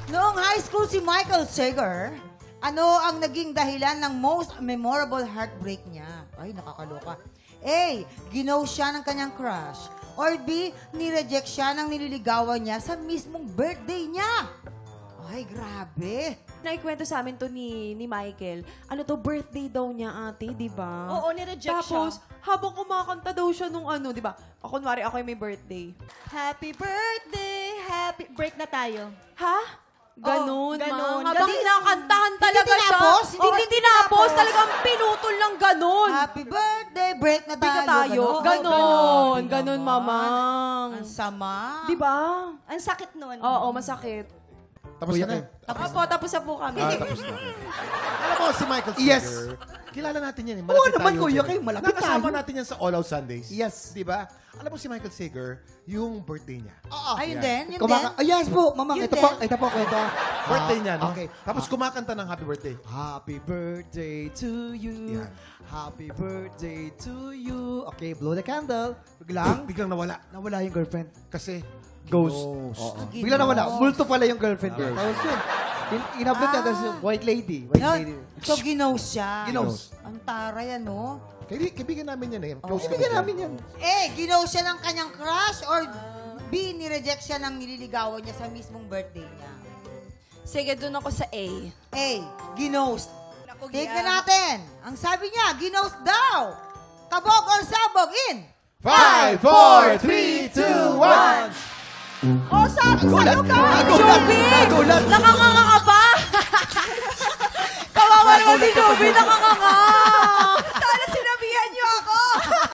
Noong high school si Michael Sager, ano ang naging dahilan ng most memorable heartbreak niya? Ay, nakakaloka. A. Ginaw siya ng kanyang crush. Or B. Nireject siya ng nililigawan niya sa mismong birthday niya. Ay, grabe. Naikwento sa amin to ni Michael. Ano to, birthday daw niya, ate, di ba? Oo, nireject siya. Tapos, habang kumakanta daw siya nung ano, di ba? Ako, kunwari, ako yung may birthday. Happy birthday, happy... Break na tayo. Ha? Ganun, ganun. ma. Habang Ganun. nakantahan Hindi talaga siya. tinapos? Hindi tinapos. Talagang pinutol ng ganun. Happy birthday, break na Hindi tayo. ka tayo. Ganon. Ganon. Grabe Ganon, naman. mamang. Ang sama. Di ba? Ang sakit nun. Oo, masakit. Tapos na kayo? Tapos na po kami. Tapos na. Alam mo, si Michael Sager, Yes. kilala natin yan. Oo naman, kuya, kayo, malapit Nakasama tayo. natin yan sa All Out Sundays. Yes. Di ba? Alam mo si Michael Sager, yung birthday niya. Ayun Yan. din, yun din. Yes po, mamang. Yun Ito din. po, kwento. Birthday niya, no? Okay. Tapos kumakanta ng happy birthday. Happy birthday to you. Yan. Happy birthday to you. Okay, blow the candle. Biglang, Biglang nawala. nawala yung girlfriend. Kasi, Ghost. Ghost. Oo. Ghost. Biglang nawala. Multo pala yung girlfriend niya. Tapos yun. Inablot niya. Tapos yung white lady. White lady. So, ginaw siya. Ginaws. Ang taray, ano? Kaibigan namin yan eh. Close Bigyan kami namin yan. A. Ginaw siya ng kanyang crush or B. Nireject siya ng nililigawan niya sa mismong birthday niya. Sige, dun ako sa A. A. Ginost. Naku, Tignan Gia. natin. Ang sabi niya, ginost daw. Kabog or sabog in. 5, 4, 3, 2, 1. Oh, sabi sa'yo ka! Nagulat! Joby! Nagulat! Nakanganga ka pa! Kawawa naman si Joby, nakanganga!